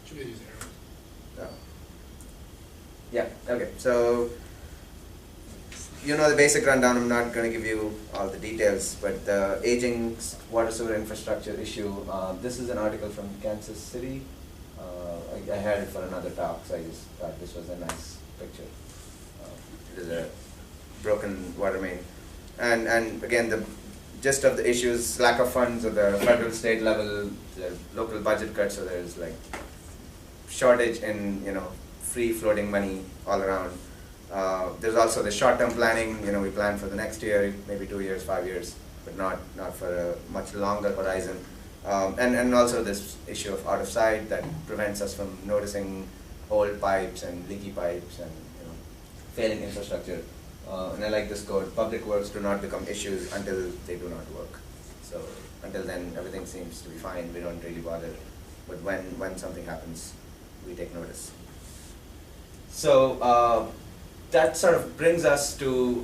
Should we use arrows? Yeah, okay, so you know the basic rundown. I'm not going to give you all the details, but the aging water sewer infrastructure issue, this is an article from Kansas City. I had it for another talk, so I just thought this was a nice picture. It is a broken water main. And again, the gist of the issues, lack of funds at the federal, state level, the local budget cuts, so there's like shortage in, free floating money all around. There's also the short-term planning. We plan for the next year, maybe 2 years, 5 years, but not for a much longer horizon. And also this issue of out of sight that prevents us from noticing old pipes and leaky pipes and failing infrastructure. And I like this quote: public works do not become issues until they do not work. So until then, everything seems to be fine. We don't really bother. But when something happens, we take notice. So that sort of brings us to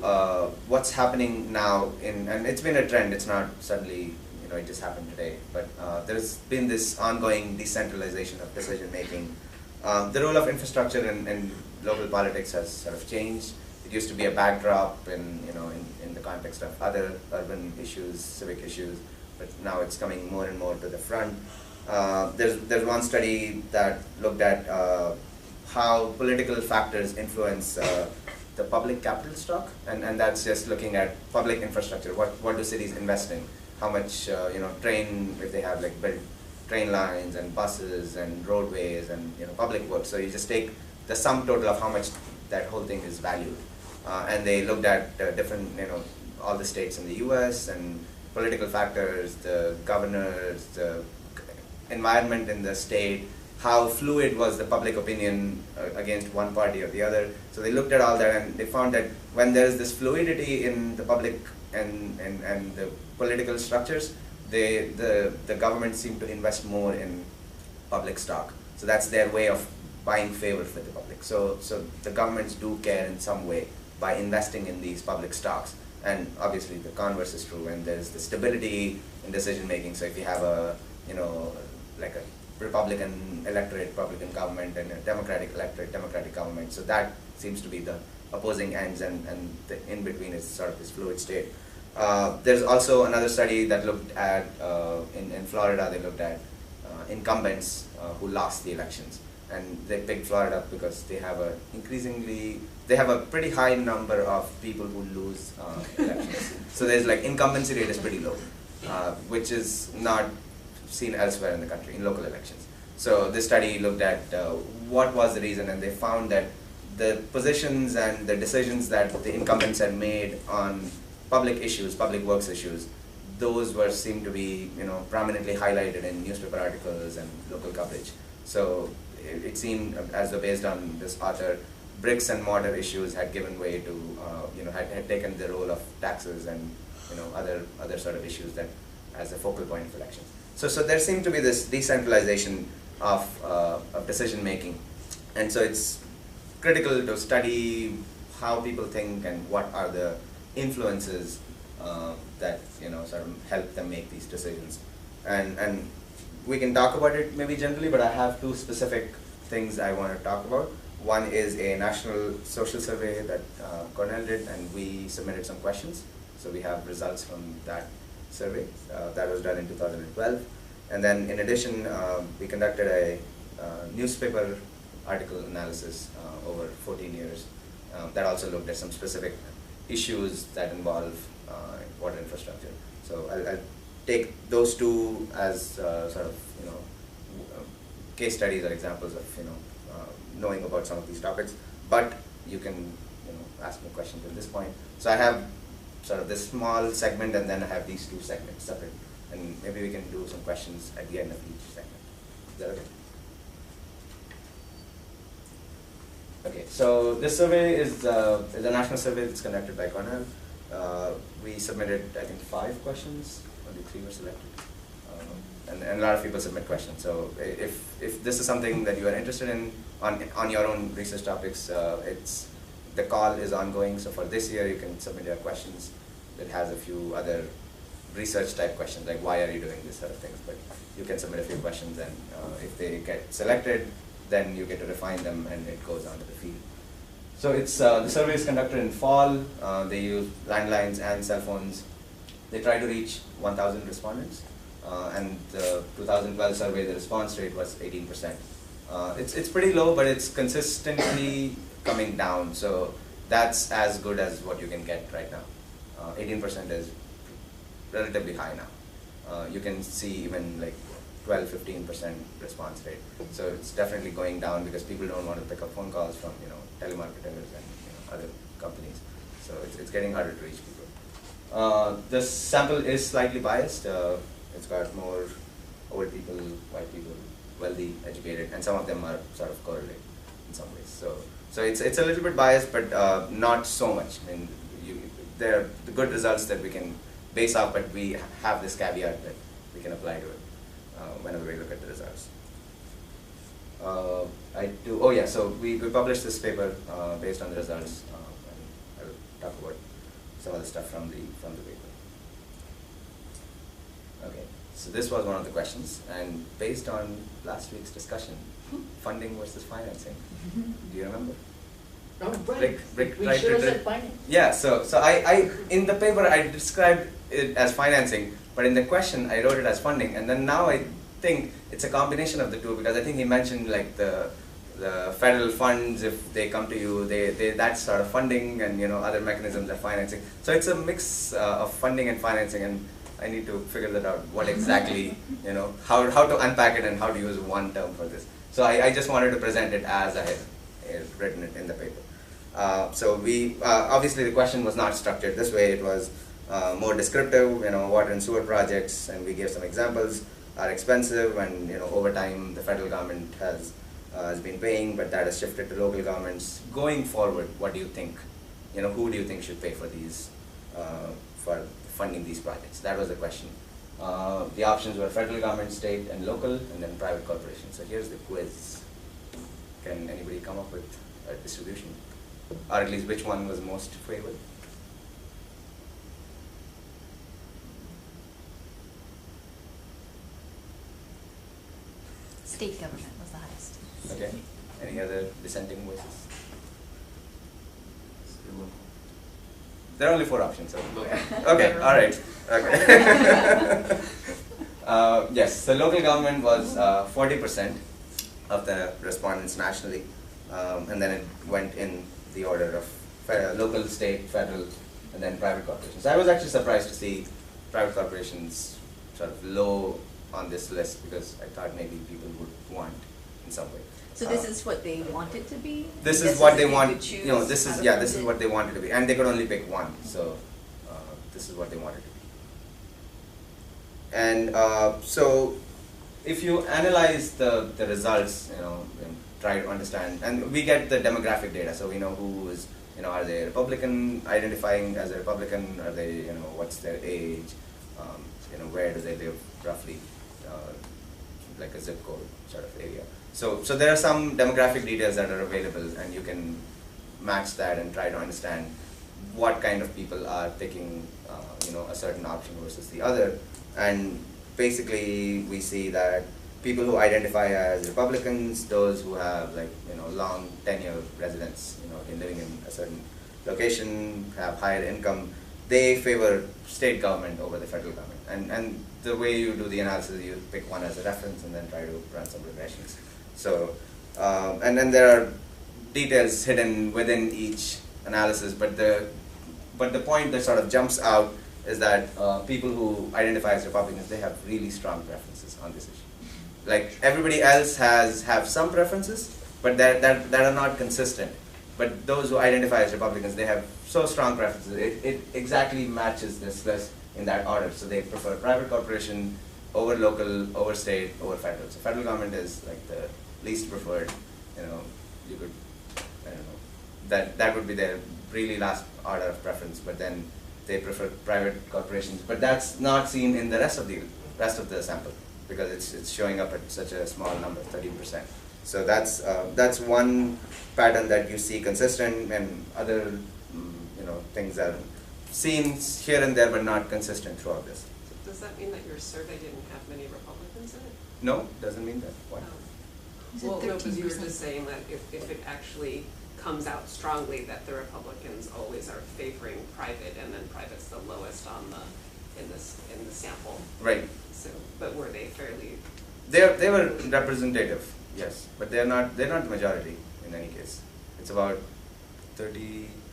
what's happening now, and it's been a trend. It's not suddenly, it just happened today. But there's been this ongoing decentralization of decision making. The role of infrastructure in local politics has sort of changed. It used to be a backdrop in the context of other urban issues, civic issues, but now it's coming more and more to the front. There's one study that looked at how political factors influence the public capital stock, and that's just looking at public infrastructure. What do cities invest in? How much train, if they have like built train lines and buses and roadways and public works. So you just take the sum total of how much that whole thing is valued, and they looked at different all the states in the U.S. and political factors, the governors, the environment in the state, how fluid was the public opinion against one party or the other. So they looked at all that, and they found that when there is this fluidity in the public and the political structures, the government seem to invest more in public stock. So that's their way of buying favor with the public. So the governments do care in some way by investing in these public stocks. And obviously the converse is true, and there's the stability in decision making. So if you have a like a Republican electorate, Republican government, and a Democratic electorate, Democratic government. So that seems to be the opposing ends, and the in between is sort of this fluid state. There's also another study that looked at, in Florida, they looked at incumbents who lost the elections. And they picked Florida because they have a pretty high number of people who lose elections. So there's like incumbency rate is pretty low, which is not seen elsewhere in the country in local elections. So this study looked at what was the reason, and they found that the positions and the decisions that the incumbents had made on public issues, public works issues, those were seemed to be prominently highlighted in newspaper articles and local coverage. So it seemed, as though based on this author, bricks and mortar issues had given way to had taken the role of taxes and other sort of issues that as a focal point of elections. So there seemed to be this decentralization of decision making, and so it's critical to study how people think and what are the influences that sort of help them make these decisions. And we can talk about it maybe generally, but I have two specific things I want to talk about. One is a national social survey that Cornell did, and we submitted some questions. So we have results from that survey that was done in 2012. And then in addition, we conducted a newspaper article analysis over 14 years that also looked at some specific issues that involve water infrastructure. So I'll take those two as sort of case studies or examples of knowing about some of these topics. But you can ask me questions at this point. So I have sort of this small segment, and then I have these two segments separate, and maybe we can do some questions at the end of each segment. Is that okay? Okay, so this survey is a national survey that's conducted by Cornell. We submitted, I think, 5 questions, only 3 were selected. And a lot of people submit questions. So if this is something that you are interested in on your own research topics, the call is ongoing. So for this year, you can submit your questions. It has a few other research type questions, like why are you doing this sort of things. But you can submit a few questions, and if they get selected, then you get to refine them, and it goes onto the field. So it's the survey is conducted in fall. They use landlines and cell phones. They try to reach 1,000 respondents, and the 2012 survey, the response rate was 18%. It's pretty low, but it's consistently coming down. So that's as good as what you can get right now. 18% is relatively high now. You can see even like 12-15% response rate. So it's definitely going down because people don't want to pick up phone calls from telemarketers and other companies. So it's getting harder to reach people. The sample is slightly biased. It's got more old people, white people, wealthy, educated, and some of them are sort of correlate in some ways. So it's a little bit biased, but not so much. I mean, there are the good results that we can base off, but we have this caveat that we can apply to it whenever we look at the results. So we published this paper based on the results, and I'll talk about some of the stuff from the paper. Okay, so this was one of the questions, and based on last week's discussion, funding versus financing. Do you remember? Oh, right. Rick We tried should to have said finance. Yeah, so I in the paper I described it as financing, but in the question I wrote it as funding, and then now I think it's a combination of the two, because I think he mentioned like the federal funds, if they come to you, that's sort of funding, and other mechanisms are financing. So it's a mix of funding and financing, and I need to figure that out, what exactly, how to unpack it and how to use one term for this. So I just wanted to present it as I had written it in the paper. So we, obviously the question was not structured this way. It was more descriptive, water and sewer projects, and we gave some examples, are expensive, and over time the federal government has been paying, but that has shifted to local governments. Going forward, what do you think? Who do you think should pay for these, for funding these projects? That was the question. The options were federal government, state, and local, and then private corporations. So here's the quiz. Can anybody come up with a distribution? Or at least which one was most favored? State government was the highest. Okay. Any other dissenting voices? There are only 4 options. So. Okay, all right. Okay. Yes, so local government was 40% of the respondents nationally, and then it went in the order of local, state, federal, and then private corporations. I was actually surprised to see private corporations sort of low on this list, because I thought maybe people would want in some way. So this is what they want it to be? This is what they want. This is what they wanted to be, and they could only pick one. So this is what they wanted to be. And so if you analyze the results, and try to understand, and we get the demographic data, so we know who is, are they Republican, identifying as a Republican, are they, what's their age, where do they live roughly, like a zip code sort of area. So there are some demographic details that are available, and you can match that and try to understand what kind of people are picking, a certain option versus the other. And basically, we see that people who identify as Republicans, those who have long tenure residence, been living in a certain location, have higher income, they favor state government over the federal government. And the way you do the analysis, you pick one as a reference and then try to run some regressions. So, and then there are details hidden within each analysis, but the point that sort of jumps out is that people who identify as Republicans, they have really strong preferences on this issue. Like everybody else have some preferences, but that are not consistent. But those who identify as Republicans, they have so strong preferences. It exactly matches this list in that order. So they prefer private corporation over local, over state, over federal. So federal government is like the least preferred. You could, I don't know, that would be their really last order of preference. But then they prefer private corporations. But that's not seen in the rest of the sample, because it's showing up at such a small number, 13%. So that's one pattern that you see consistent, and other things are seen here and there but not consistent throughout this. that mean that your survey didn't have many Republicans in it? No, doesn't mean that. Why? Is it Well, no, because you were 13%? just saying that if it actually comes out strongly that the Republicans always are favoring private, and then private's the lowest on the, in the sample. Right. So, but were they fairly? They were representative, yes, but they're not the majority in any case. It's about 29%,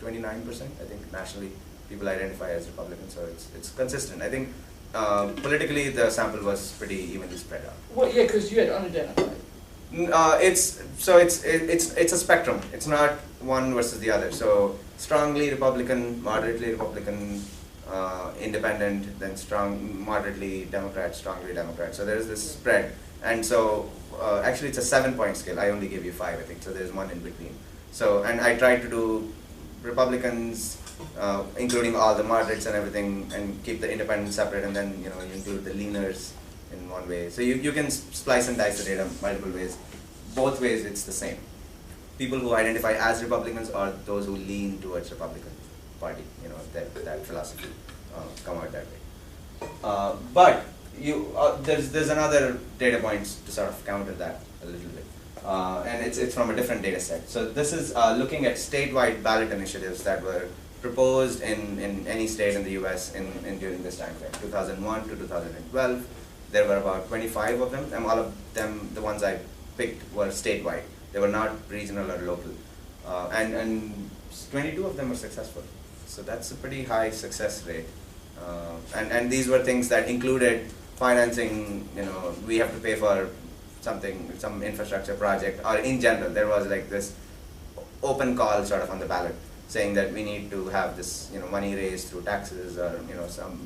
I think, nationally people identify as Republicans, so it's consistent. I think politically the sample was pretty evenly spread out. Well, yeah, because you had unidentified. It's a spectrum. It's not one versus the other. So strongly Republican, moderately Republican, independent, then moderately Democrat, strongly Democrat. So there is this spread, and so actually it's a 7-point scale. I only gave you 5, I think. So there's one in between. So, and I tried to do Republicans, including all the moderates and everything, and keep the independents separate, and then you include the leaners in one way. So you can splice and dice the data multiple ways. Both ways it's the same. People who identify as Republicans or those who lean towards Republican Party, that philosophy come out that way. But there's another data points to sort of counter that a little bit. And it's from a different data set. So this is looking at statewide ballot initiatives that were proposed in any state in the US during this time frame, 2001 to 2012. There were about 25 of them, and all of them, the ones I picked, were statewide. They were not regional or local. And 22 of them were successful. So that's a pretty high success rate. And these were things that included financing, we have to pay for some infrastructure project, or in general, there was like this open call sort of on the ballot saying that we need to have this, money raised through taxes, or,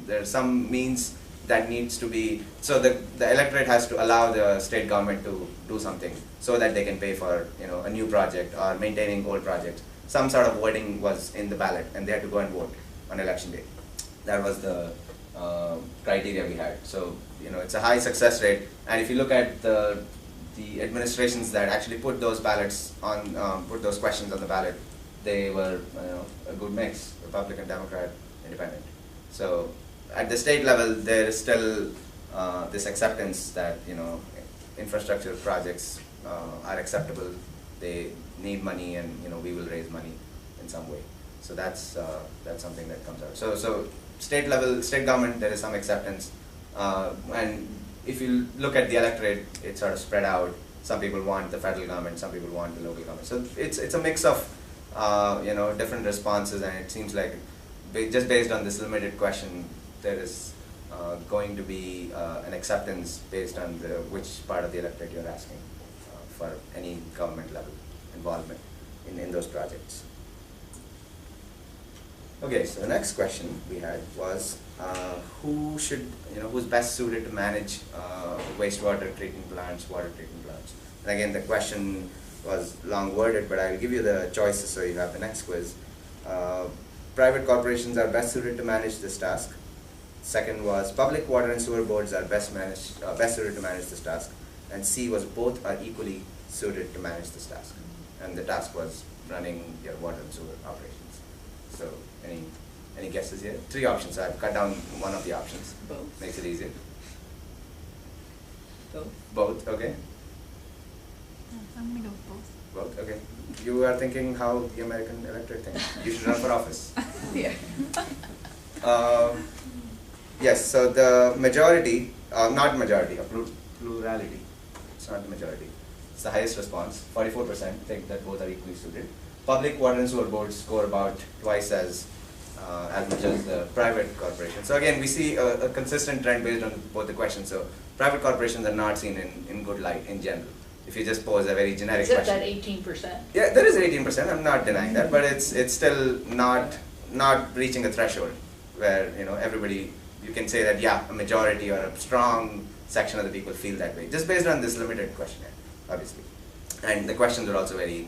there's some means that needs to be, so the electorate has to allow the state government to do something so that they can pay for, a new project or maintaining old projects. Some sort of wording was in the ballot, and they had to go and vote on election day. That was the criteria we had. So, it's a high success rate, and if you look at the administrations that actually put those ballots on, put those questions on the ballot, they were, a good mix, Republican, Democrat, Independent. So, at the state level, there is still this acceptance that infrastructure projects are acceptable. They need money, and we will raise money in some way. So that's something that comes out. So state level, state government, there is some acceptance, and if you look at the electorate, it's sort of spread out. Some people want the federal government, some people want the local government. So it's a mix of different responses, and it seems like just based on this limited question, there is going to be an acceptance based on which part of the electorate you're asking for any government level involvement in those projects. Okay, so the next question we had was who's best suited to manage wastewater treatment plants, water treatment plants. And again, the question was long worded, but I'll give you the choices so you have the next quiz. Private corporations are best suited to manage this task. Second was public water and sewer boards are best suited to manage this task. And C was both are equally suited to manage this task. And the task was running your water and sewer operations. So any guesses here? 3 options. So I've cut down one of the options. Both. Makes it easier. Both. Both, okay. I'm gonna go with both. Both, okay. You are thinking how the American electorate thinks. You should run for office. Yeah. Yes, so the majority, not majority, a plurality. It's not the majority. It's the highest response. 44% think that both are equally suited. Public water and sewer boards score about twice as much as the private corporations. So again, we see a consistent trend based on both the questions. So private corporations are not seen in good light in general. If you just pose a very generic Except question. that 18%. Yeah, there is 18%. I'm not denying that, but it's still not reaching a threshold where everybody, you can say that a majority or a strong section of the people feel that way, just based on this limited questionnaire, obviously. And the questions are also very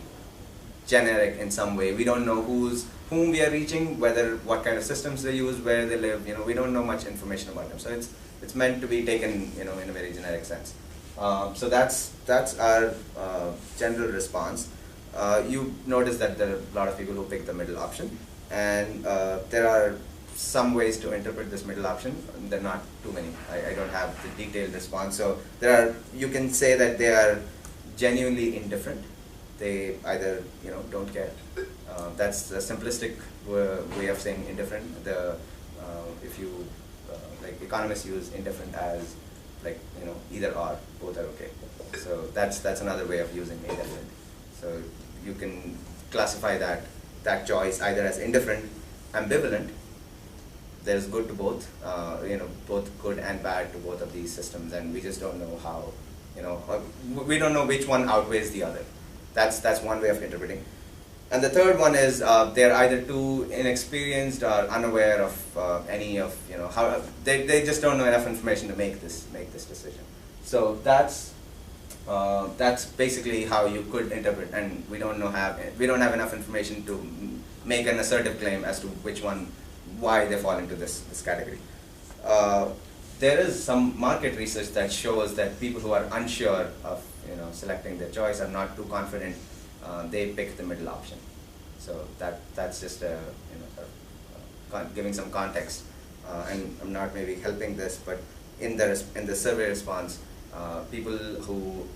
generic in some way. We don't know whom we are reaching, what kind of systems they use, where they live. We don't know much information about them. So it's meant to be taken in a very generic sense. So that's our general response. You notice that there are a lot of people who pick the middle option, and there are some ways to interpret this middle option. There are not too many. I don't have the detailed response. So there are, you can say that they are genuinely indifferent. They either don't care. That's a simplistic way of saying indifferent. If you like economists use indifferent as like either or, both are okay. So that's another way of using indifferent. So you can classify that choice either as indifferent, ambivalent. There's good to both, both good and bad to both of these systems, and we just don't know how, we don't know which one outweighs the other. That's one way of interpreting. And the third one is they're either too inexperienced or unaware of any of how they just don't know enough information to make this decision. So that's basically how you could interpret, and we don't have enough information to make an assertive claim as to why they fall into this category. There is some market research that shows that people who are unsure of selecting their choice, are not too confident, they pick the middle option. So that's just giving some context, and I'm not maybe helping this, but in the survey response, people who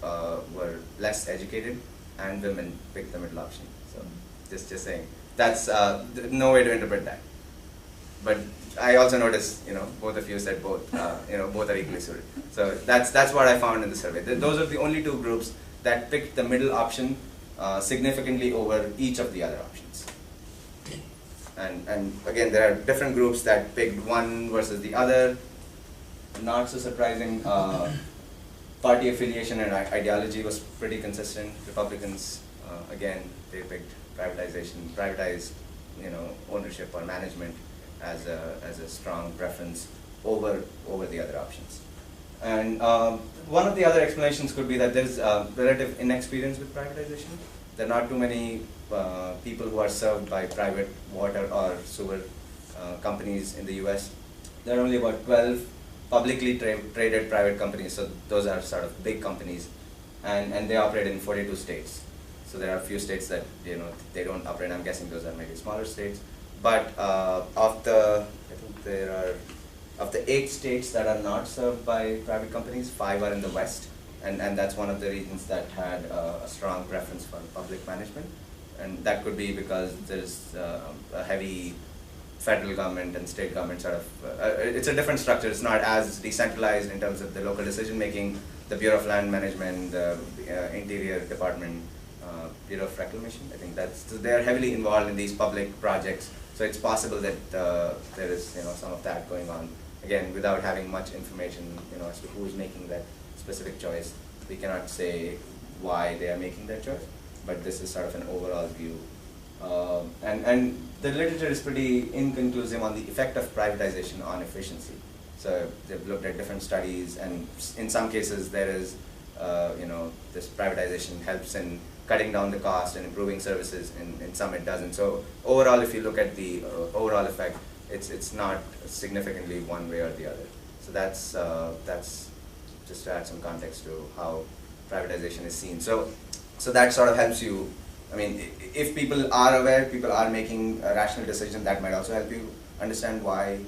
were less educated and women picked the middle option. So just saying, that's no way to interpret that. But I also noticed, both of you said both, both are equally suited. So that's what I found in the survey. Those are the only two groups that picked the middle option significantly over each of the other options. And again, there are different groups that picked one versus the other. Not so surprising. Party affiliation and ideology was pretty consistent. Republicans, again, they picked privatized, ownership or management as a strong preference over the other options. And one of the other explanations could be that there's relative inexperience with privatization. There are not too many people who are served by private water or sewer companies in the US. There are only about 12 publicly traded private companies, so those are sort of big companies, and they operate in 42 states. So there are a few states that they don't operate. I'm guessing those are maybe smaller states. But of the 8 states that are not served by private companies, 5 are in the West, and that's one of the regions that had a strong preference for public management, and that could be because there's a heavy federal government and state government sort of, it's a different structure. It's not as decentralized in terms of the local decision making. The Bureau of Land Management, the Interior Department, Bureau of Reclamation, I think they're heavily involved in these public projects. So it's possible that there is some of that going on. Again, without having much information as to who's making that specific choice, we cannot say why they are making that choice. But this is sort of an overall view. And the literature is pretty inconclusive on the effect of privatization on efficiency. So they've looked at different studies, and in some cases there is, this privatization helps in cutting down the cost and improving services. In some it doesn't. So overall, if you look at the overall effect, it's not significantly one way or the other. So that's just to add some context to how privatization is seen. So that sort of helps you. I mean, if people are aware, people are making a rational decision, that might also help you understand why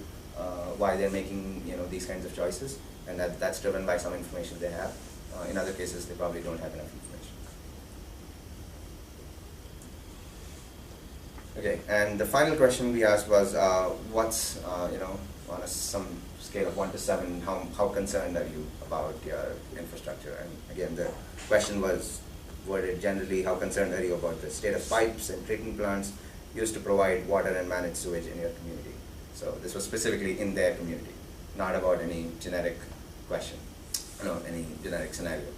they're making these kinds of choices, and that's driven by some information they have. In other cases, they probably don't have enough information. Okay, and the final question we asked was, what's on some scale of 1 to 7, how concerned are you about your infrastructure? And again, the question was worded generally, how concerned are you about the state of pipes and treatment plants used to provide water and manage sewage in your community? So this was specifically in their community, not about any generic question, any generic scenario.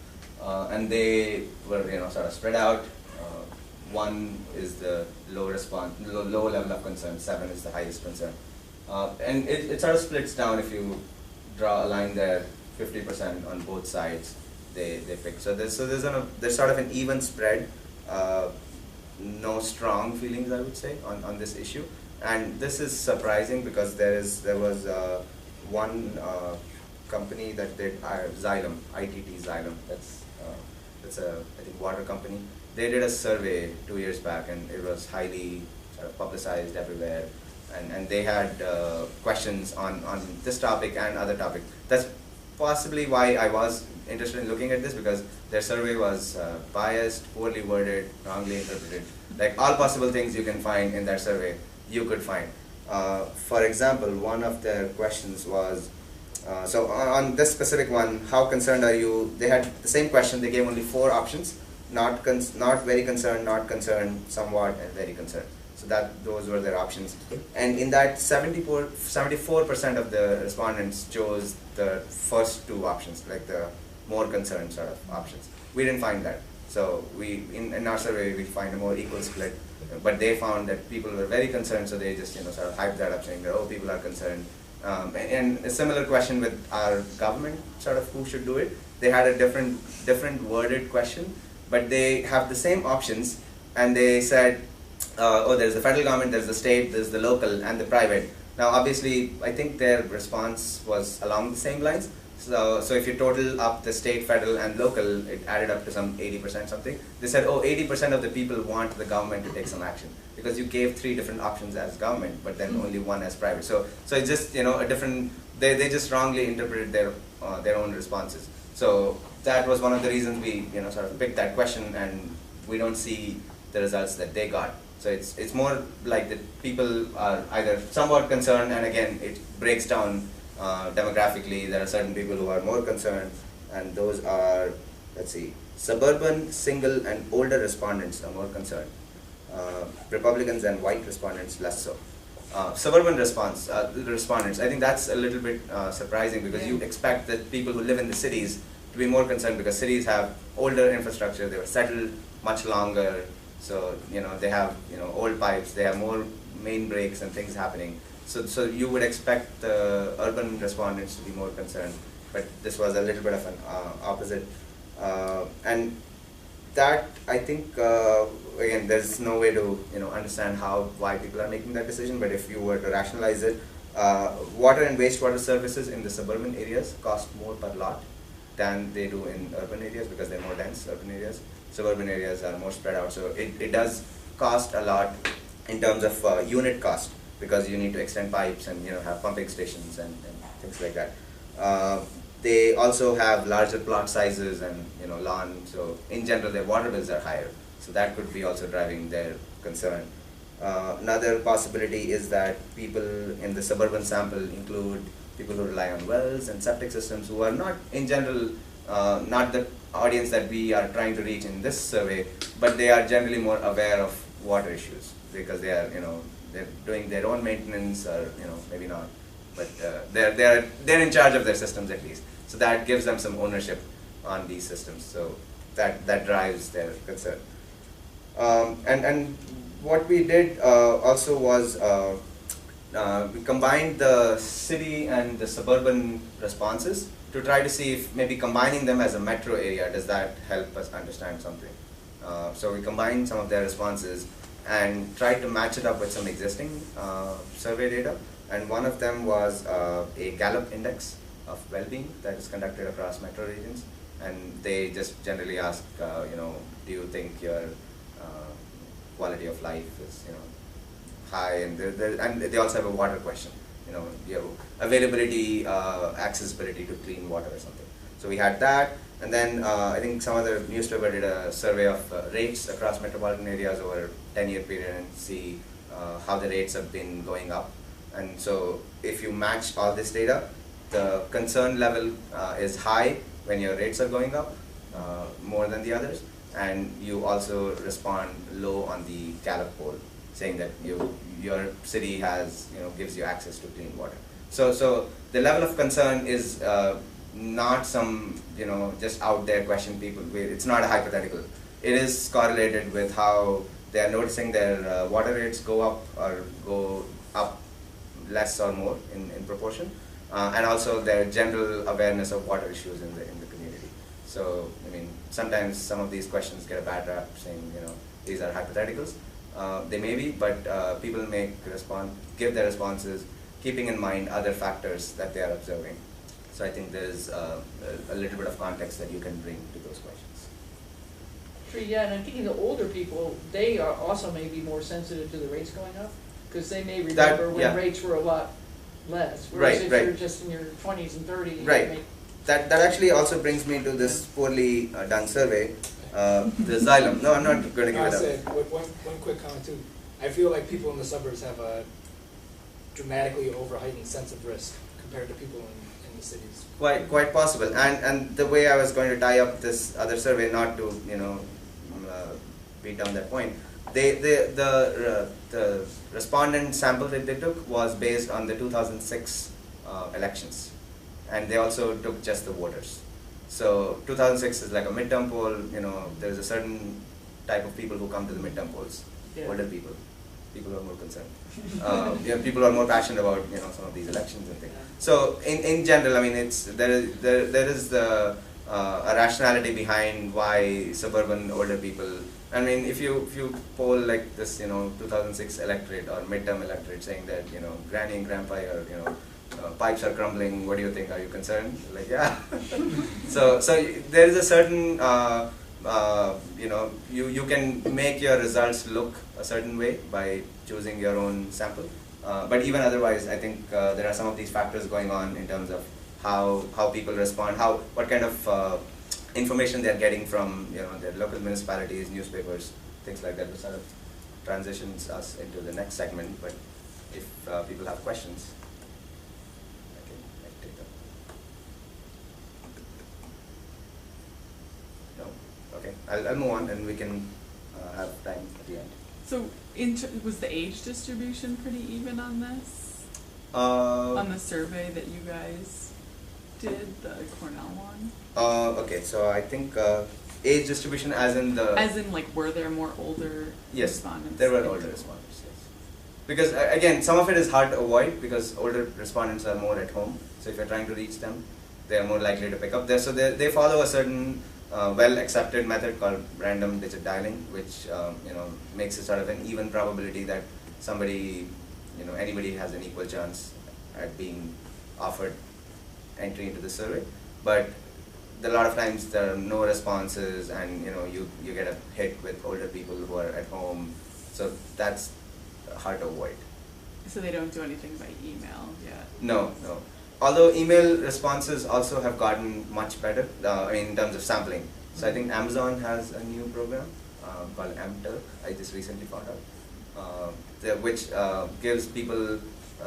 And they were sort of spread out. 1 is the low level of concern, 7 is the highest concern. And it sort of splits down. If you draw a line there, 50% on both sides they pick. So there's sort of an even spread, no strong feelings, I would say, on this issue. And this is surprising because there was one company that did Xylem, ITT Xylem. That's a I think water company. They did a survey 2 years back, and it was highly sort of publicized everywhere. and they had questions on this topic and other topic. That's possibly why I was interested in looking at this, because their survey was biased, poorly worded, wrongly interpreted. Like all possible things you can find in that survey, you could find. For example, one of their questions was, so on this specific one, how concerned are you? They had the same question, they gave only 4 options, not very concerned, not concerned, somewhat, and very concerned. So those were their options. And in that 74% of the respondents chose the first 2 options, like the more concerned sort of options. We didn't find that. So in our survey, we find a more equal split. But they found that people were very concerned, so they just sort of hyped that up, saying that, oh, people are concerned. And a similar question with our government, sort of who should do it. They had a different worded question, but they have the same options, and they said, oh, there's the federal government, there's the state, there's the local, and the private. Now, obviously, I think their response was along the same lines. So if you total up the state, federal, and local, it added up to some 80% something. They said, oh, 80% of the people want the government to take some action, because you gave 3 different options as government, but then only 1 as private. So it's just a different. They just wrongly interpreted their own responses. So that was one of the reasons we sort of picked that question, and we don't see the results that they got. So it's more like that people are either somewhat concerned, and again it breaks down demographically. There are certain people who are more concerned, and those are, let's see, suburban, single, and older respondents are more concerned. Republicans and white respondents less so. Suburban respondents, I think that's a little bit surprising, because you expect that people who live in the cities to be more concerned, because cities have older infrastructure, they were settled much longer, so they have old pipes, they have more main breaks and things happening. So you would expect the urban respondents to be more concerned, but this was a little bit of an opposite. And that, I think, again, there's no way to understand why people are making that decision, but if you were to rationalize it, water and wastewater services in the suburban areas cost more per lot than they do in urban areas, because they're more dense, urban areas. Suburban areas are more spread out, so it does cost a lot in terms of unit cost, because you need to extend pipes and have pumping stations and things like that. They also have larger plot sizes and lawn, so in general their water bills are higher. So that could be also driving their concern. Another possibility is that people in the suburban sample include people who rely on wells and septic systems, who are not, in general, not the audience that we are trying to reach in this survey, but they are generally more aware of water issues, because they are, they're doing their own maintenance, or maybe not, but they're in charge of their systems at least. So that gives them some ownership on these systems. So that drives their concern. And what we did also was we combined the city and the suburban responses to try to see if maybe combining them as a metro area, does that help us understand something. So we combined some of their responses and tried to match it up with some existing survey data. And one of them was a Gallup index of well-being that is conducted across metro regions. And they just generally ask, do you think your quality of life is, high? And they also have a water question, availability, accessibility to clean water or something. So we had that. And then I think some other newspaper did a survey of rates across metropolitan areas over a 10-year period, and see how the rates have been going up. And so if you match all this data, the concern level is high when your rates are going up more than the others, and you also respond low on the Gallup poll, saying that your city has gives you access to clean water. So the level of concern is not some just out there question people. It's not a hypothetical. It is correlated with how they are noticing their water rates go up or go up less or more in proportion, and also their general awareness of water issues in the community. So I mean, sometimes some of these questions get a bad rap, saying these are hypotheticals. They may be, but people give their responses keeping in mind other factors that they are observing. So I think there is a little bit of context that you can bring to those questions. Sure, yeah, and I'm thinking the older people, they are also maybe more sensitive to the rates going up. Because they may That- remember when yeah. rates were a lot less. Right, Whereas if right. you're just in your 20s and 30s, you Right. may, That actually also brings me to this poorly done survey, the Xylem. No, I'm not going to give I'll it say, up. one quick comment too. I feel like people in the suburbs have a dramatically over-heightened sense of risk compared to people in the cities. Quite possible. And the way I was going to tie up this other survey, not to beat down that point, the respondent sample that they took was based on the 2006 elections, and they also took just the voters. So 2006 is like a midterm poll. There's a certain type of people who come to the midterm polls, Yeah. older people who are more concerned. People who are more passionate about some of these elections and things. So in general, I mean, there is a rationality behind why suburban older people. I mean, if you poll like this, 2006 electorate or midterm electorate saying that granny and grandpa are pipes are crumbling, what do you think? Are you concerned? Like, yeah. so there is a certain you can make your results look a certain way by choosing your own sample. But even otherwise, I think there are some of these factors going on in terms of how people respond, what kind of information they are getting from their local municipalities, newspapers, things like that. Which sort of transitions us into the next segment. But if people have questions, I can take them. No, okay. I'll move on, and we can have time at the end. So, was the age distribution pretty even on this? Uh, On the survey that you guys did, the Cornell one? Okay, so I think age distribution as in the... As in, like, were there more older Yes, respondents? there were older respondents, yes. Because again, some of it is hard to avoid because older respondents are more at home. So if you're trying to reach them, they are more likely to pick up there. So they follow a certain well-accepted method called random digit dialing, which makes it sort of an even probability that anybody has an equal chance at being offered entry into the survey. But a lot of times there are no responses, and you get a hit with older people who are at home. So that's hard to avoid. So they don't do anything by email yet? No. Although email responses also have gotten much better in terms of sampling. So I think Amazon has a new program called MTurk. I just recently found out, which gives people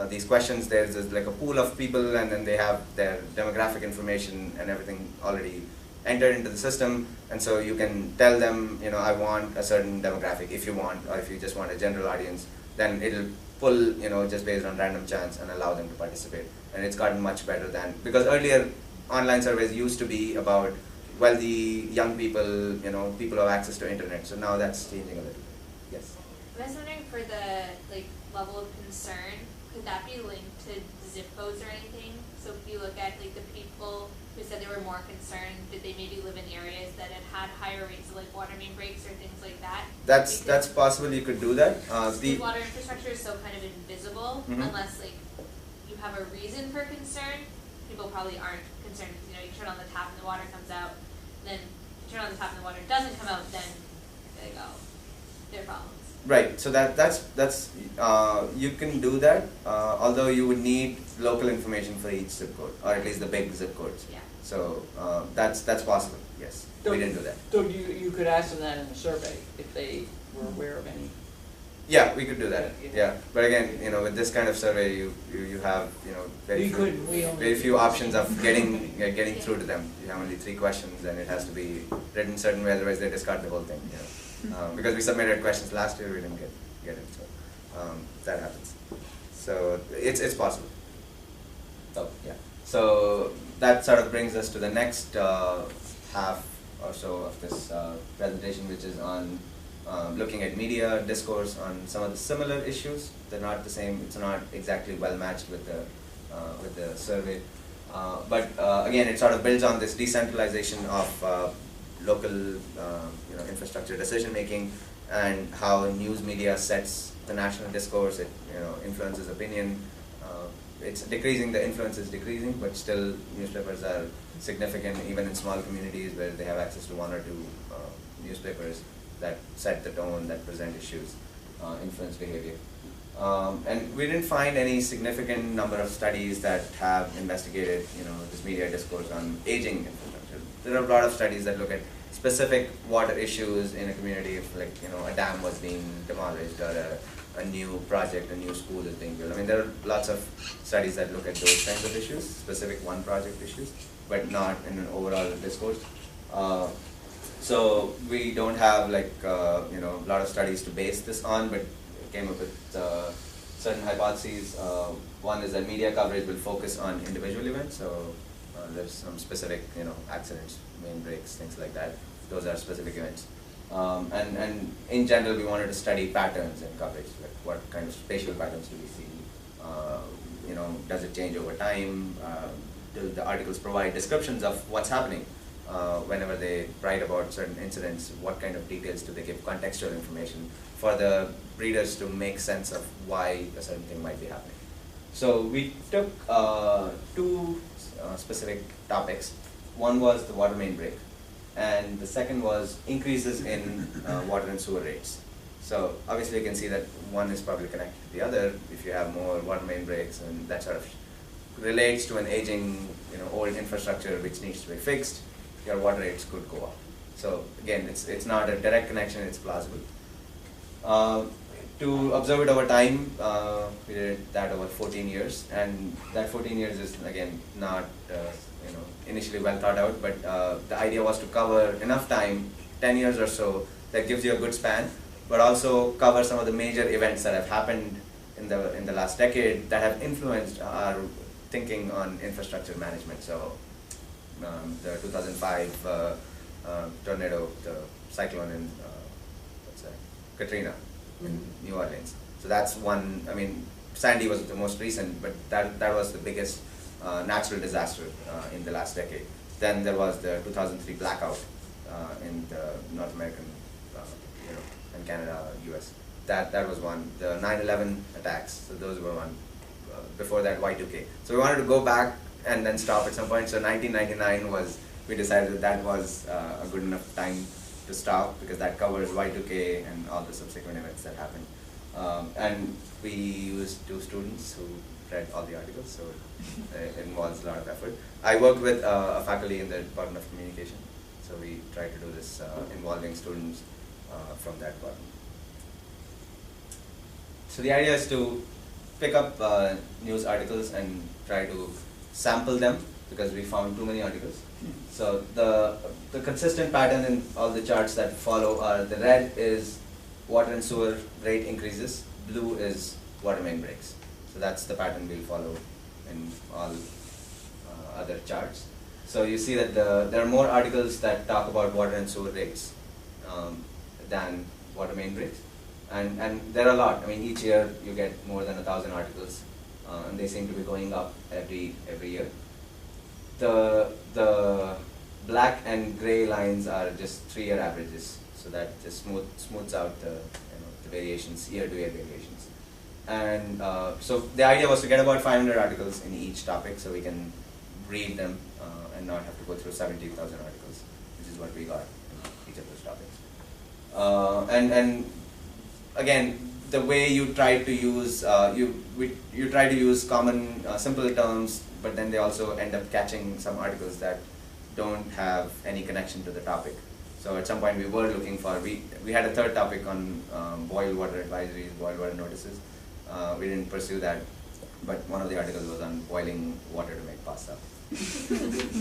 these questions. There's like a pool of people, and then they have their demographic information and everything already entered into the system. And so you can tell them, I want a certain demographic if you want, or if you just want a general audience, then it'll pull, just based on random chance and allow them to participate. And it's gotten much better than, because earlier online surveys used to be about wealthy young people, people who have access to internet. So now that's changing a little bit. Yes. I was wondering for the level of concern, could that be linked to zip codes or anything? So if you look at the people who said they were more concerned, did they maybe live in areas that had higher rates of water main breaks or things like that? That's possible. You could do that. The water infrastructure is so kind of invisible, unless you have a reason for concern. People probably aren't concerned. You turn on the tap and the water comes out. Then you turn on the tap and the water doesn't come out. Then they go. There are problems. Right. So that's you can do that. Although you would need local information for each zip code, or at least the big zip codes. Yeah. So that's possible. Yes. We didn't do that. So you could ask them that in the survey if they were aware of any. Yeah, we could do that. Yeah. Yeah, but again, with this kind of survey, you have very few options of getting through to them. You have only 3 questions, and it has to be written a certain way. Otherwise, they discard the whole thing. Because we submitted questions last year, we didn't get it. So that happens. So it's possible. So yeah. So that sort of brings us to the next half or so of this presentation, which is on looking at media discourse on some of the similar issues. They're not the same. It's not exactly well matched with the survey, but again, it sort of builds on this decentralization of local infrastructure decision making, and how news media sets the national discourse. It influences opinion. It's decreasing. The influence is decreasing, but still newspapers are significant even in small communities where they have access to 1 or 2 newspapers that set the tone, that present issues. influence behavior. And we didn't find any significant number of studies that have investigated, this media discourse on aging infrastructure. There are a lot of studies that look at specific water issues in a community, if like, a dam was being demolished or a new project, a new school is being built. I mean, there are lots of studies that look at those kinds of issues, specific one project issues, but not in an overall discourse. So we don't have like, a lot of studies to base this on, but came up with certain hypotheses. One is that media coverage will focus on individual events, so there's some specific, accidents, main breaks, things like that. Those are specific events. And in general, we wanted to study patterns in coverage, like what kind of spatial patterns do we see? Does it change over time? Do the articles provide descriptions of what's happening? Whenever they write about certain incidents, what kind of details do they give, contextual information, for the readers to make sense of why a certain thing might be happening. So we took two specific topics. One was the water main break, and the second was increases in water and sewer rates. So obviously you can see that one is probably connected to the other. If you have more water main breaks, and that sort of relates to an aging, old infrastructure which needs to be fixed, your water rates could go up. So again, it's not a direct connection, it's plausible. To observe it over time, we did that over 14 years, and that 14 years is again not initially well thought out, but the idea was to cover enough time, 10 years or so, that gives you a good span, but also cover some of the major events that have happened in the last decade that have influenced our thinking on infrastructure management. So the 2005 tornado, the cyclone in Katrina in New Orleans. So that's one. I mean, Sandy was the most recent, but that was the biggest natural disaster in the last decade. Then there was the 2003 blackout in the North American, and Canada, US. That was one. The 9/11 attacks. So those were one. Before that, Y2K. So we wanted to go back and then stop at some point. So 1999 was. We decided that was a good enough time to stop, because that covers Y2K and all the subsequent events that happened. And we used 2 students who read all the articles, so it involves a lot of effort. I worked with a faculty in the Department of Communication, so we tried to do this involving students from that department. So the idea is to pick up news articles and try to sample them, because we found too many articles. So the consistent pattern in all the charts that follow are, the red is water and sewer rate increases, blue is water main breaks. So that's the pattern we'll follow in all other charts. So you see that there are more articles that talk about water and sewer rates than water main breaks. And there are a lot. I mean, each year you get more than 1,000 articles, and they seem to be going up every year. The black and gray lines are just 3-year averages, so that just smooths out the variations, year-to-year variations. And so the idea was to get about 500 articles in each topic, so we can read them and not have to go through 70,000 articles, which is what we got in each of those topics. And again, the way you try to use you try to use common simple terms, but then they also end up catching some articles that don't have any connection to the topic. So at some point we were looking for, we had a third topic on boiled water advisories, boiled water notices. We didn't pursue that, but one of the articles was on boiling water to make pasta.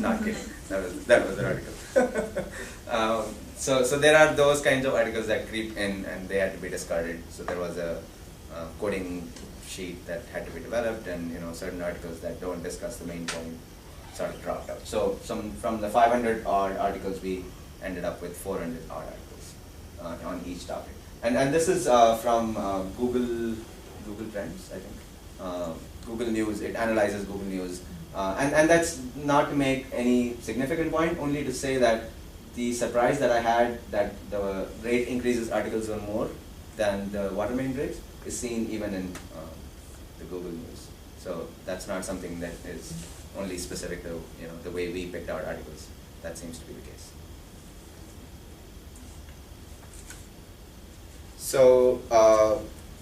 Not kidding. That was the article. So there are those kinds of articles that creep in, and they had to be discarded. So there was a coding sheet that had to be developed, and certain articles that don't discuss the main point sort of dropped out. So from the 500 odd articles, we ended up with 400 odd articles on each topic. And this is from Google Trends, I think. Google News. It analyzes Google News. And that's not to make any significant point, only to say that the surprise that I had that the rate increases articles were more than the water main breaks is seen even in the Google News. So that's not something that is only specific to the way we picked out articles. That seems to be the case. So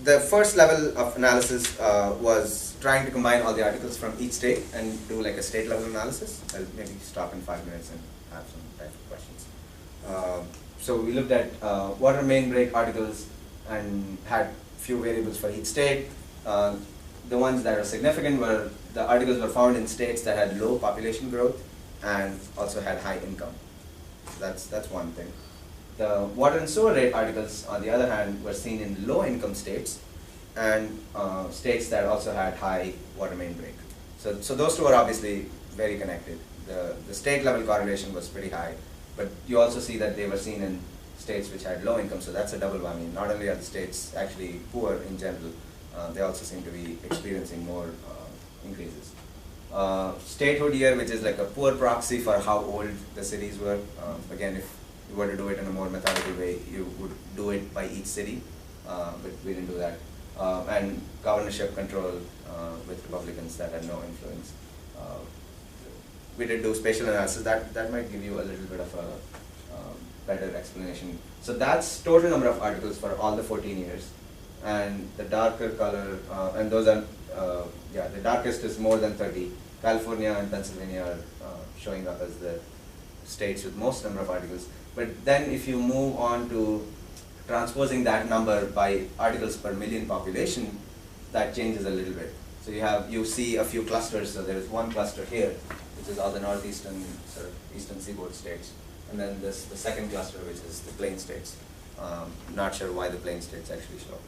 the first level of analysis was trying to combine all the articles from each state and do like a state level analysis. I'll maybe stop in 5 minutes and have some type of questions. So we looked at water main break articles and had few variables for each state. The ones that are significant were the articles were found in states that had low population growth and also had high income. So that's one thing. The water and sewer rate articles, on the other hand, were seen in low income states and states that also had high water main break. So those two are obviously very connected. The state level correlation was pretty high, but you also see that they were seen in states which had low income, so that's a double whammy. Not only are the states actually poor in general, they also seem to be experiencing more increases. Statehood year, which is like a poor proxy for how old the cities were. Again, if you were to do it in a more methodical way, you would do it by each city, but we didn't do that. And governorship control with Republicans that had no influence. We did do spatial analysis. That might give you a little bit of a better explanation. So that's total number of articles for all the 14 years. And the darker color, and those are, the darkest is more than 30. California and Pennsylvania are showing up as the states with most number of articles. But then if you move on to transposing that number by articles per million population, that changes a little bit. So you see a few clusters. So there is one cluster here, which is all the northeastern, sort of eastern seaboard states. And then the second cluster, which is the plain states. Not sure why the plain states actually show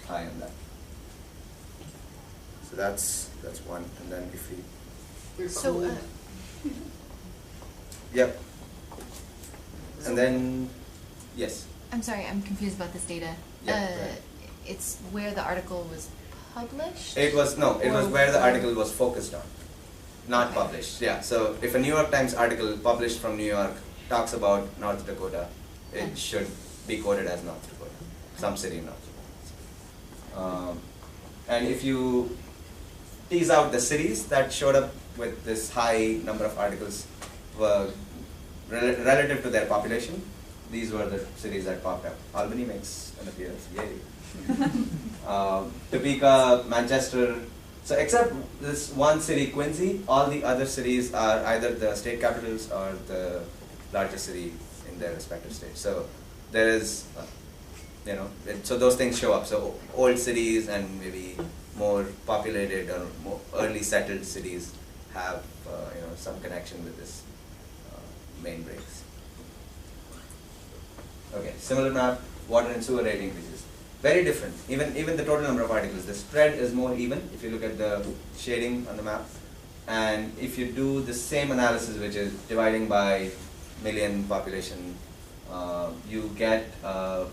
high on that. So that's one. And then if we So, yep. And then yes. I'm sorry, I'm confused about this data. Yeah, go ahead. It's where the article was published? It was Or where the where? article was focused on, not Okay. published. Yeah. So if a New York Times article published from New York talks about North Dakota, it Okay. should be quoted as North Dakota, some city in North Dakota. And if you tease out the cities that showed up with this high number of articles were relative to their population, these were the cities that popped up. Albany makes an appearance, yay. Topeka, Manchester, so except this one city, Quincy, all the other cities are either the state capitals or the largest city in their respective states. So there is, so those things show up. So old cities and maybe more populated or more early settled cities have some connection with this main breaks. Okay, similar map, water and sewer rate increases. Very different. Even the total number of articles, the spread is more even if you look at the shading on the map. And if you do the same analysis, which is dividing by million population, you get a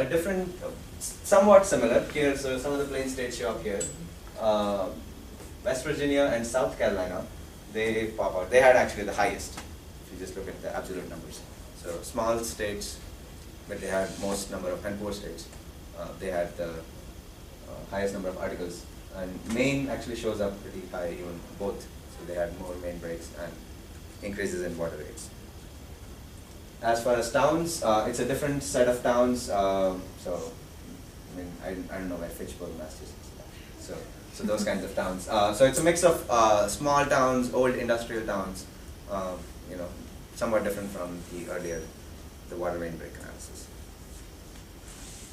different, somewhat similar here. So some of the plain states show up here. West Virginia and South Carolina, they pop out. They had actually the highest, if you just look at the absolute numbers. So small states, but they had most number of, and poor states, they had the highest number of articles. And Maine actually shows up pretty high, even both. So they had more main breaks and increases in water rates. As far as towns, it's a different set of towns. I don't know where Fitchburg, Massachusetts is. So those kinds of towns. So it's a mix of small towns, old industrial towns, somewhat different from the water main break analysis.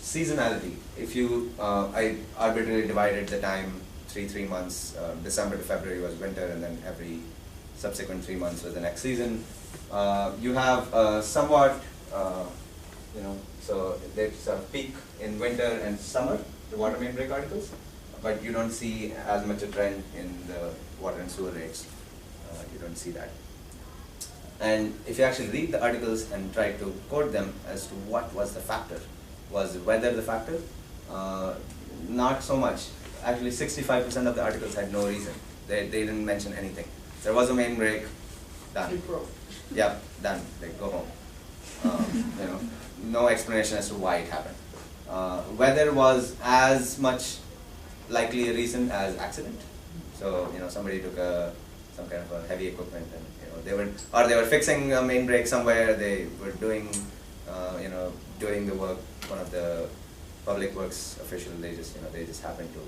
Seasonality. If you, I arbitrarily divided the time, 3 months, December to February was winter, and then every subsequent 3 months was the next season. You have somewhat, so they sort of peak in winter and summer, the water main break articles, but you don't see as much a trend in the water and sewer rates. You don't see that. And if you actually read the articles and try to quote them as to what was the factor, was weather the factor? Not so much. Actually, 65% of the articles had no reason. They didn't mention anything. There was a main break, done. Yeah, done. Like, go home. No explanation as to why it happened. Weather was as much likely a reason as accident. So somebody took some kind of a heavy equipment and they were fixing a main break somewhere. They were doing doing the work, one of the public works official, they just happen to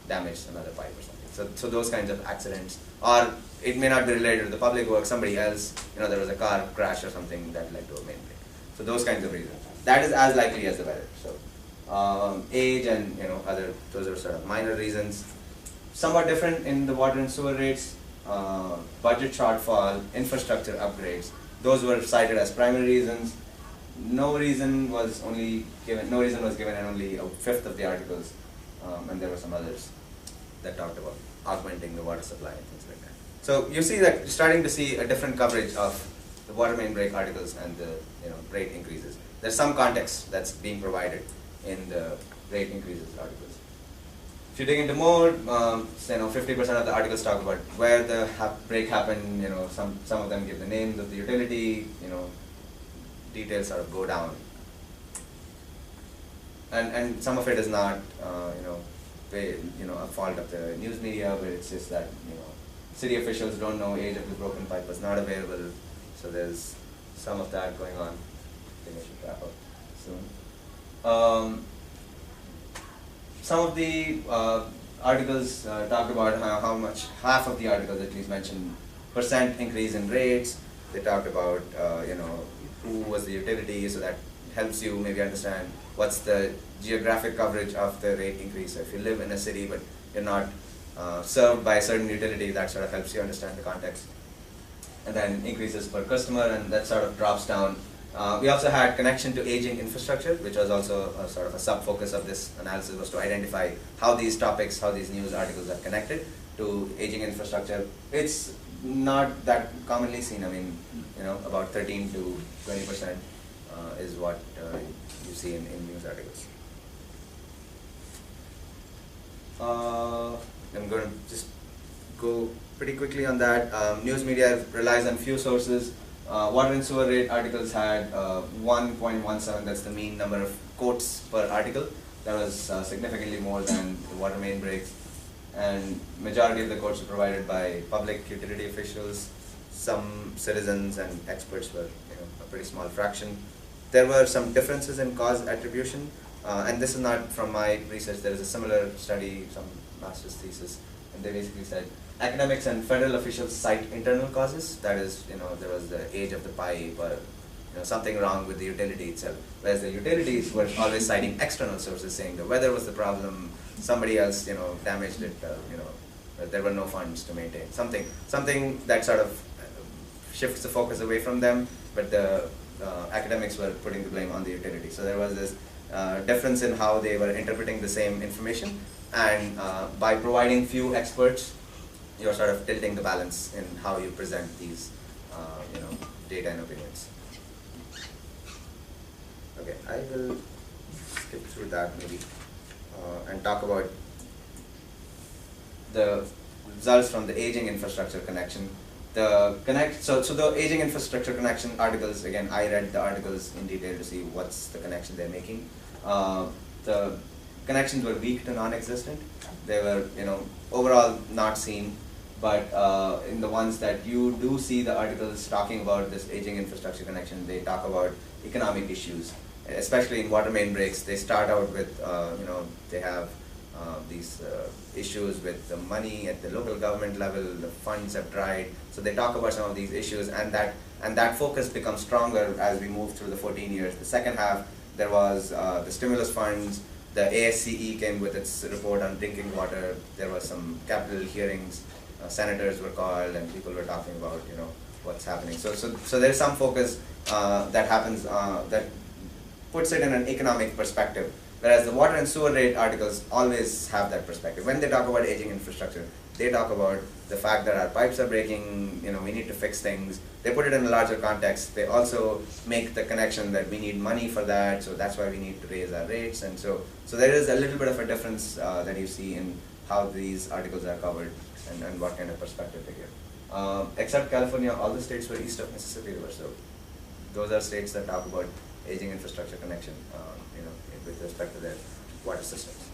damage another pipe or something. So those kinds of accidents, or it may not be related to the public work, somebody else, there was a car crash or something that led to a main break. So those kinds of reasons. That is as likely as the weather. So age and those are sort of minor reasons. Somewhat different in the water and sewer rates. Budget shortfall, infrastructure upgrades. Those were cited as primary reasons. No reason was given in only a fifth of the articles, and there were some others that talked about augmenting the water supply and things like that. So you see that you're starting to see a different coverage of the water main break articles and the rate increases. There's some context that's being provided in the rate increases articles. If you dig into more, 50% of the articles talk about where the break happened. Some of them give the names of the utility. Details sort of go down, and some of it is not a fault of the news media, but it's just that city officials don't know age of the broken pipe was not available. So there's some of that going on. I think I should wrap up soon. Some of the articles talked about how much, half of the articles at least mentioned percent increase in rates. They talked about who was the utility, so that helps you maybe understand what's the geographic coverage of the rate increase. So if you live in a city but you're not served by a certain utility, that sort of helps you understand the context. And then increases per customer, and that sort of drops down. We also had connection to aging infrastructure, which was also a sort of a sub-focus of this analysis, was to identify how these topics, how these news articles are connected to aging infrastructure. It's not that commonly seen. I mean, about 13 to 20% is what you see in news articles. I'm going to just go pretty quickly on that. News media relies on few sources. Water and sewer rate articles had 1.17, that's the mean number of quotes per article. That was significantly more than the water main breaks. And majority of the quotes were provided by public utility officials. Some citizens and experts were a pretty small fraction. There were some differences in cause attribution. And this is not from my research. There is a similar study, some master's thesis, and they basically said academics and federal officials cite internal causes. That is, there was the age of the pipe or something wrong with the utility itself. Whereas the utilities were always citing external sources, saying the weather was the problem, somebody else damaged it, there were no funds to maintain. Something that sort of shifts the focus away from them, but the academics were putting the blame on the utility. So there was this difference in how they were interpreting the same information, and by providing few experts, you're sort of tilting the balance in how you present these data and opinions. Okay, I will skip through that maybe and talk about the results from the aging infrastructure connection. So the aging infrastructure connection articles, again, I read the articles in detail to see what's the connection they're making. The connections were weak to non-existent. They were, overall not seen, but in the ones that you do see the articles talking about this aging infrastructure connection, they talk about economic issues, especially in water main breaks. They start out with, they have these issues with the money at the local government level, the funds have dried. So they talk about some of these issues, and that focus becomes stronger as we move through the 14 years. The second half, there was the stimulus funds, the ASCE came with its report on drinking water, there was some capital hearings, senators were called, and people were talking about what's happening. So there's some focus that happens that puts it in an economic perspective. Whereas the water and sewer rate articles always have that perspective. When they talk about aging infrastructure, they talk about the fact that our pipes are breaking, we need to fix things. They put it in a larger context. They also make the connection that we need money for that, so that's why we need to raise our rates. And so there is a little bit of a difference that you see in how these articles are covered and what kind of perspective they give. Except California, all the states were east of Mississippi River, so those are states that talk about aging infrastructure connection, with respect to their water systems.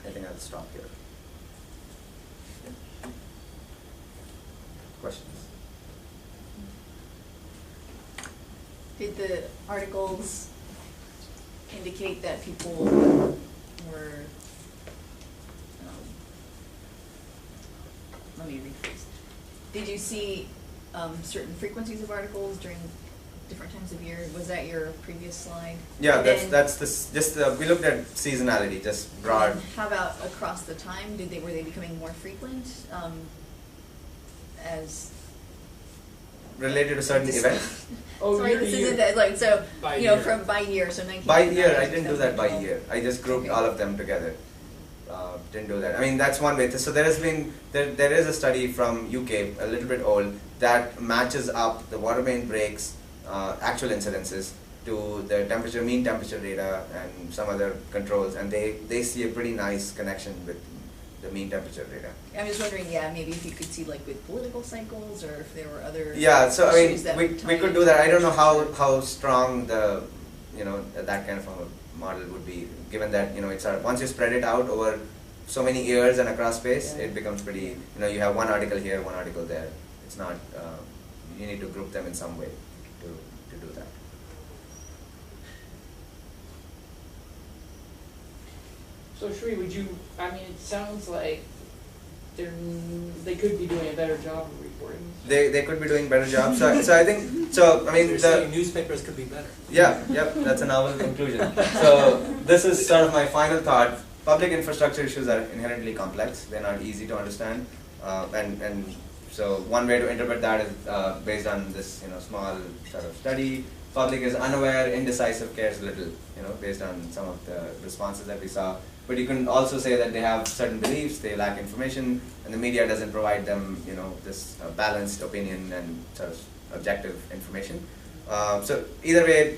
I think I'll stop here. Questions? Did the articles indicate that people were, let me rephrase. Did you see certain frequencies of articles during different times of year? Was that your previous slide? Yeah, And that's then- that's this. Just we looked at seasonality, just broad. How about across the time? Were they becoming more frequent as? Related to certain events. Oh, Sorry, year to this year. isn't like so. By You know, year. from by year, so 19. By year, I didn't do that by year. I just grouped Okay. all of them together. Didn't do that. I mean, that's one way. So there has been there is a study from UK, a little bit old, that matches up the water main breaks actual incidences to the temperature, mean temperature data, and some other controls, and they see a pretty nice connection with the mean temperature data. I'm just wondering, yeah, maybe if you could see like with political cycles, or if there were other. Yeah, so I issues mean, that we would tie could do that. I don't know into- how strong the, that kind of a model would be, given that, it's once you spread it out over so many years and across space, Yeah. it becomes pretty, you have one article here, one article there. It's not, you need to group them in some way to do that. So Sri, I mean, it sounds like they could be doing a better job of reporting. They could be doing better job. So I think, I mean, They're saying newspapers could be better. Yeah, yep, that's a novel conclusion. So this is sort of my final thought. Public infrastructure issues are inherently complex. They're not easy to understand, and so one way to interpret that is based on this small sort of study. Public is unaware, indecisive, cares little, based on some of the responses that we saw. But you can also say that they have certain beliefs, they lack information, and the media doesn't provide them, this balanced opinion and sort of objective information. So either way,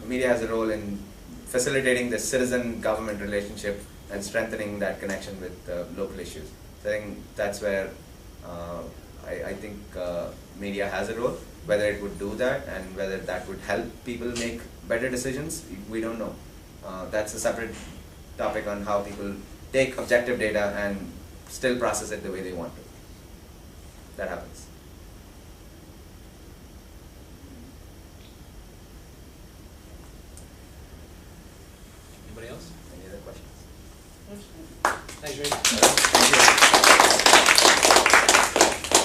media has a role in facilitating the citizen-government relationship and strengthening that connection with local issues. So I think that's where I think media has a role. Whether it would do that and whether that would help people make better decisions, we don't know. That's a separate topic on how people take objective data and still process it the way they want to. That happens. Anybody else? Any other questions? Thanks, Ray. Thank you.